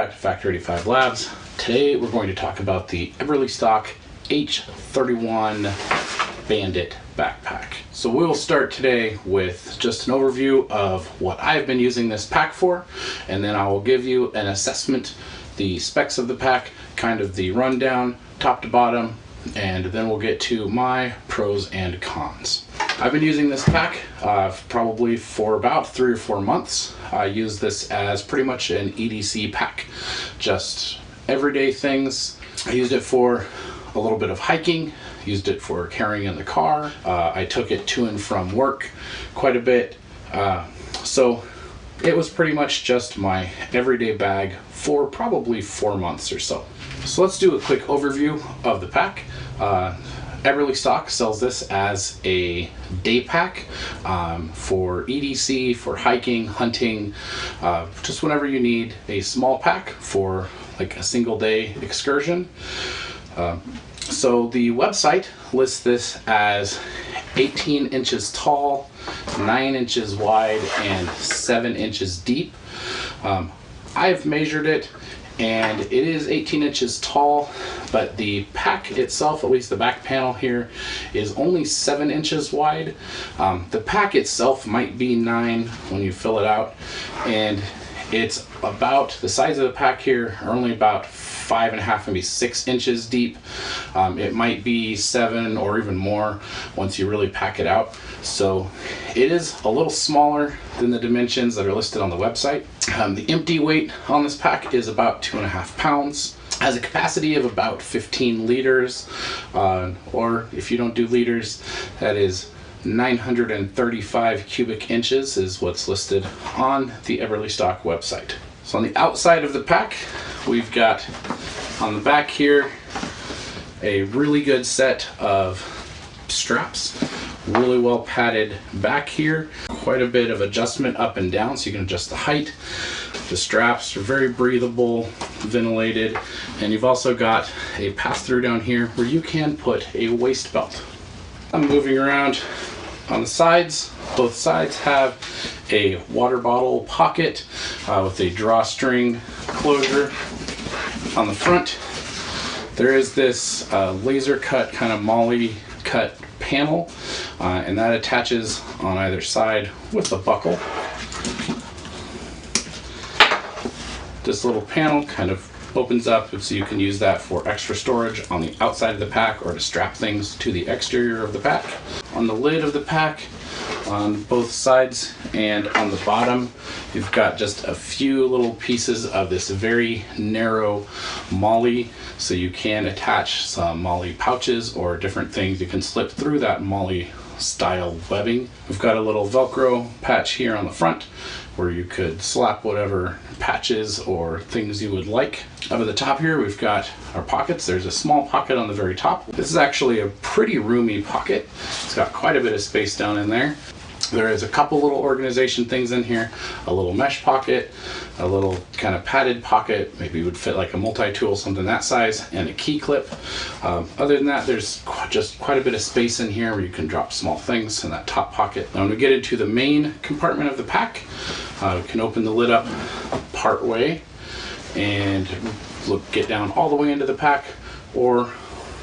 back to Factor 85 Labs. Today we're going to talk about the Eberlestock H31 Bandit backpack. So we'll start today with just an overview of what I've been using this pack for, and then I will give you an assessment, the specs of the pack, kind of the rundown, top to bottom, and then we'll get to my pros and cons. I've been using this pack probably for about 3 or 4 months. I use this as pretty much an EDC pack, just everyday things. I used it for a little bit of hiking, used it for carrying in the car. I took it to and from work quite a bit. So it was pretty much just my everyday bag for probably 4 months or so. So let's do a quick overview of the pack. Eberlestock sells this as a day pack for EDC, for hiking, hunting, just whenever you need a small pack for like a single day excursion. So the website lists this as 18 inches tall, 9 inches wide, and 7 inches deep. I've measured it, and it is 18 inches tall, but the pack itself, at least the back panel here, is only 7 inches wide. The pack itself might be 9 when you fill it out, and it's about, the size of the pack here are only about 5.5, maybe 6 inches deep. It might be 7 or even more once you really pack it out. So it is a little smaller than the dimensions that are listed on the website. The empty weight on this pack is about 2.5 pounds. Has a capacity of about 15 liters, or if you don't do liters, that is 935 cubic inches is what's listed on the Eberlestock website. So on the outside of the pack, we've got on the back here a really good set of straps, really well padded back here, quite a bit of adjustment up and down so you can adjust the height. The straps are very breathable, ventilated, and you've also got a pass-through down here where you can put a waist belt. I'm moving around on the sides. Both sides have a water bottle pocket with a drawstring closure. On the front, there is this laser cut, kind of MOLLE cut panel, and that attaches on either side with a buckle. This little panel kind of opens up so you can use that for extra storage on the outside of the pack or to strap things to the exterior of the pack. On the lid of the pack, on both sides and on the bottom, you've got just a few little pieces of this very narrow MOLLE, so you can attach some MOLLE pouches or different things you can slip through that MOLLE style webbing. We've got a little Velcro patch here on the front where you could slap whatever patches or things you would like. Up at the top here, we've got our pockets. There's a small pocket on the very top. This is actually a pretty roomy pocket. It's got quite a bit of space down in there. There is a couple little organization things in here, a little mesh pocket, a little kind of padded pocket, maybe would fit like a multi-tool, something that size, and a key clip. Other than that, there's just quite a bit of space in here where you can drop small things in that top pocket. Now when we get into the main compartment of the pack, we can open the lid up part way and get down all the way into the pack, or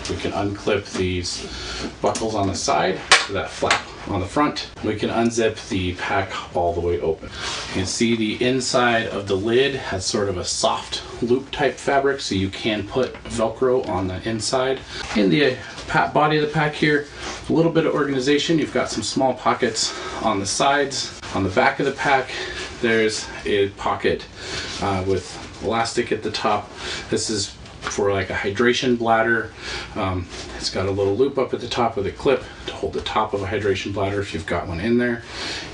we can unclip these buckles on the side to that flap on the front. We can unzip the pack all the way open. You can see the inside of the lid has sort of a soft loop type fabric, so you can put Velcro on the inside. In the body of the pack here, a little bit of organization. You've got some small pockets on the sides. On the back of the pack, there's a pocket with elastic at the top. This is for like a hydration bladder. It's got a little loop up at the top with a clip to hold the top of a hydration bladder if you've got one in there.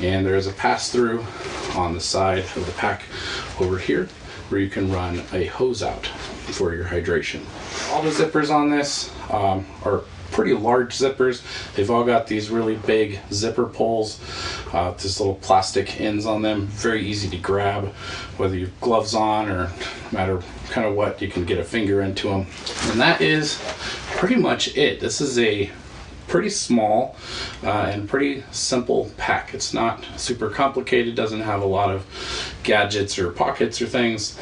And there is a pass-through on the side of the pack over here where you can run a hose out for your hydration. All the zippers on this are pretty large zippers. They've all got these really big zipper pulls, just little plastic ends on them, very easy to grab, whether you have gloves on or no matter kind of what, you can get a finger into them. And that is pretty much it. This is a pretty small and pretty simple pack. It's not super complicated, doesn't have a lot of gadgets or pockets or things.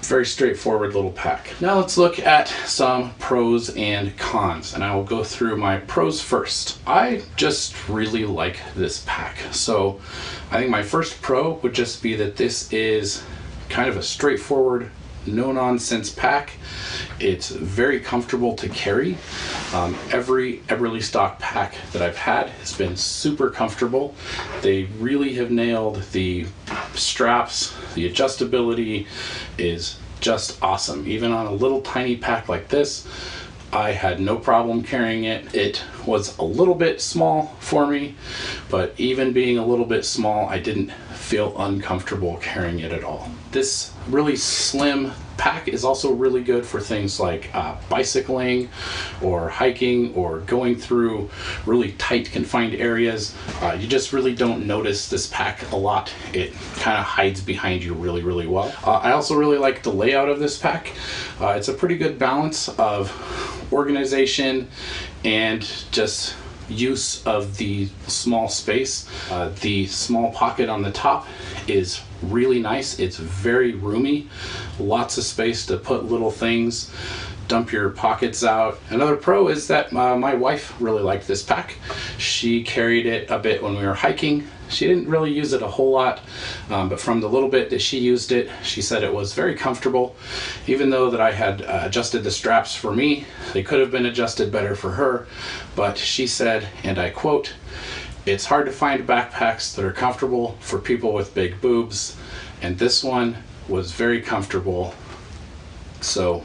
very straightforward little pack. Now let's look at some pros and cons, and I will go through my pros first. I just really like this pack. So I think my first pro would just be that this is kind of a straightforward, no-nonsense pack. It's very comfortable to carry. Every Eberlestock pack that I've had has been super comfortable. They really have nailed the straps. The adjustability is just awesome. Even on a little tiny pack like this, I had no problem carrying it. It was a little bit small for me, but even being a little bit small, I didn't feel uncomfortable carrying it at all. This really slim pack is also really good for things like bicycling or hiking or going through really tight confined areas. You just really don't notice this pack a lot. It kind of hides behind you really well. I also really like the layout of this pack. It's a pretty good balance of organization and just use of the small space. The small pocket on the top is really nice. It's very roomy, lots of space to put little things, dump your pockets out. Another pro is that my wife really liked this pack. She carried it a bit when we were hiking. She didn't really use it a whole lot, but from the little bit that she used it, she said it was very comfortable. Even though that I had adjusted the straps for me, they could have been adjusted better for her, but she said, and I quote, "It's hard to find backpacks that are comfortable for people with big boobs, and this one was very comfortable." So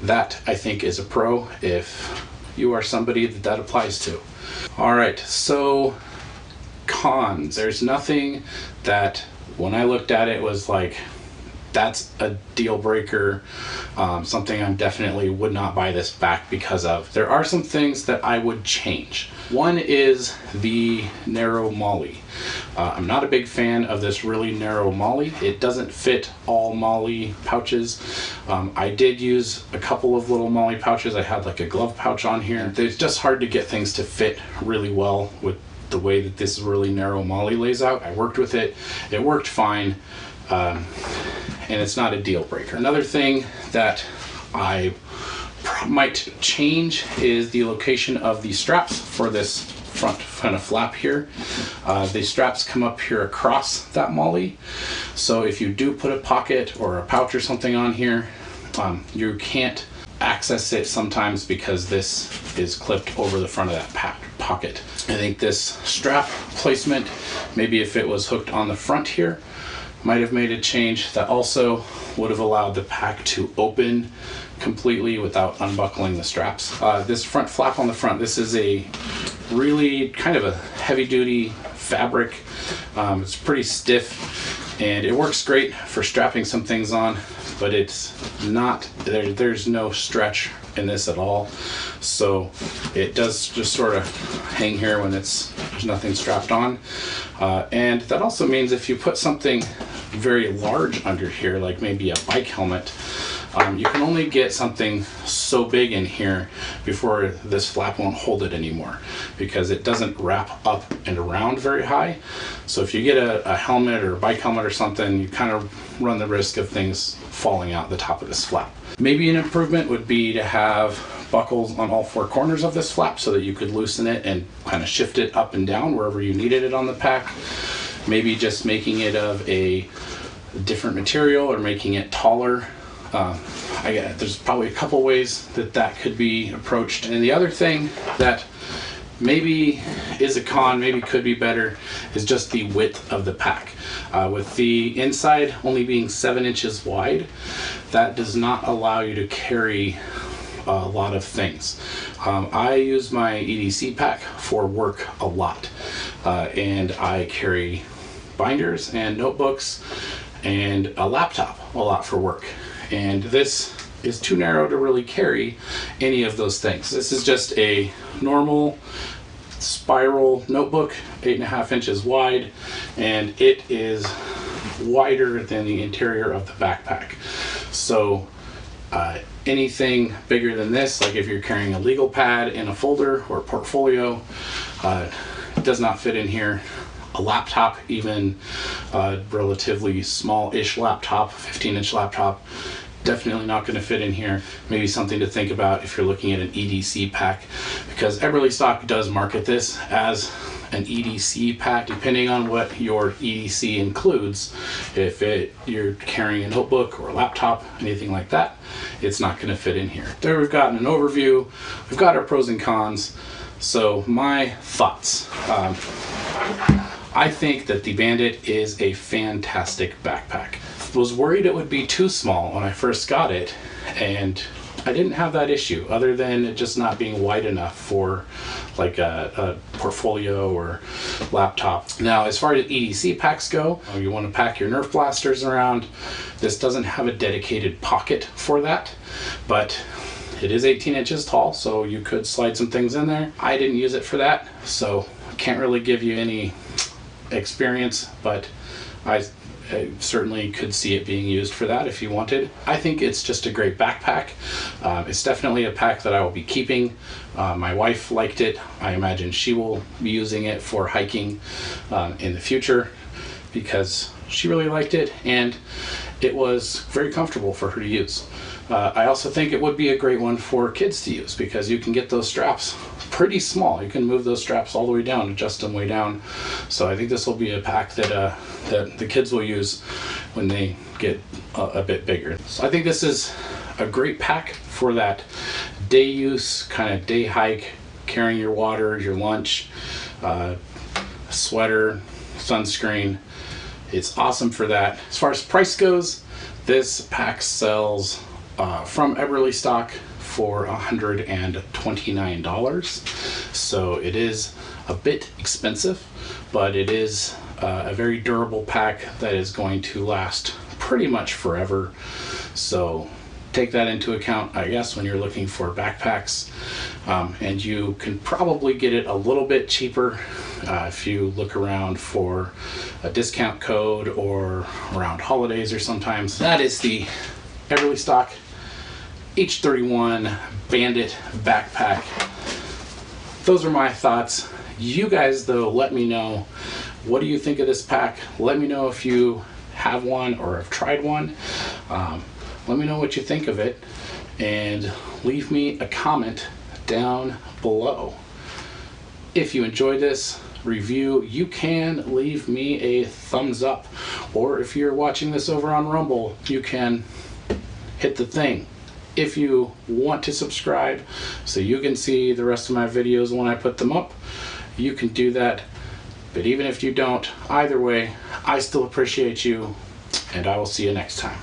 that, I think, is a pro if you are somebody that applies to. All right, so cons. There's nothing that when I looked at it was like, that's a deal breaker, something I definitely would not buy this back because of. There are some things that I would change. One is the narrow molly. I'm not a big fan of this really narrow molly. It doesn't fit all molly pouches. I did use a couple of little molly pouches. I had like a glove pouch on here. It's just hard to get things to fit really well with the way that this really narrow molly lays out. I worked with it. It worked fine. And it's not a deal breaker. Another thing that I might change is the location of the straps for this front kind of flap here. The straps come up here across that molly. So if you do put a pocket or a pouch or something on here, you can't access it sometimes because this is clipped over the front of that pocket. I think this strap placement, maybe if it was hooked on the front here, might have made a change that also would have allowed the pack to open completely without unbuckling the straps. This front flap on the front, this is a really kind of a heavy duty fabric. It's pretty stiff and it works great for strapping some things on, but it's not, there's no stretch in this at all. So it does just sort of hang here when there's nothing strapped on. And that also means if you put something very large under here, like maybe a bike helmet, you can only get something so big in here before this flap won't hold it anymore because it doesn't wrap up and around very high. So if you get a helmet or a bike helmet or something, you kind of run the risk of things falling out the top of this flap. Maybe an improvement would be to have buckles on all four corners of this flap so that you could loosen it and kind of shift it up and down wherever you needed it on the pack. Maybe just making it of a different material or making it taller. There's probably a couple ways that could be approached. And the other thing that maybe is a con, maybe could be better, is just the width of the pack. With the inside only being 7 inches wide, that does not allow you to carry a lot of things. I use my EDC pack for work a lot, and I carry binders and notebooks and a laptop a lot for work. And this is too narrow to really carry any of those things. This is just a normal spiral notebook, 8.5 inches wide, and it is wider than the interior of the backpack. So anything bigger than this, like if you're carrying a legal pad in a folder or portfolio, it does not fit in here. a laptop, even a relatively small-ish laptop, 15-inch laptop, definitely not going to fit in here. Maybe something to think about if you're looking at an EDC pack, because Eberlestock does market this as an EDC pack, depending on what your EDC includes. If you're carrying a notebook or a laptop, anything like that, it's not going to fit in here. There we've gotten an overview. We've got our pros and cons. So my thoughts. I think that the Bandit is a fantastic backpack. I was worried it would be too small when I first got it, and I didn't have that issue, other than it just not being wide enough for like a portfolio or laptop. Now, as far as EDC packs go, you want to pack your Nerf blasters around. This doesn't have a dedicated pocket for that, but it is 18 inches tall, so you could slide some things in there. I didn't use it for that, so can't really give you any experience, but I certainly could see it being used for that if you wanted. I think it's just a great backpack. It's definitely a pack that I will be keeping. My wife liked it. I imagine she will be using it for hiking in the future because she really liked it, and it was very comfortable for her to use. I also think it would be a great one for kids to use because you can get those straps pretty small. You can move those straps all the way down, adjust them way down. So I think this will be a pack that the kids will use when they get a bit bigger. So I think this is a great pack for that day use, kind of day hike, carrying your water, your lunch, sweater, sunscreen. It's awesome for that. As far as price goes, this pack sells from Eberlestock for $129. So it is a bit expensive, but it is a very durable pack that is going to last pretty much forever. So take that into account, I guess, when you're looking for backpacks. And you can probably get it a little bit cheaper if you look around for a discount code or around holidays or sometimes. That is the Eberlestock H31 Bandit backpack. Those are my thoughts. You guys, though, let me know, what do you think of this pack? Let me know if you have one or have tried one. Let me know what you think of it, and leave me a comment down below. If you enjoyed this review, you can leave me a thumbs up, or if you're watching this over on Rumble, you can hit the thing. If you want to subscribe so you can see the rest of my videos when I put them up, you can do that. But even if you don't, either way, I still appreciate you, and I will see you next time.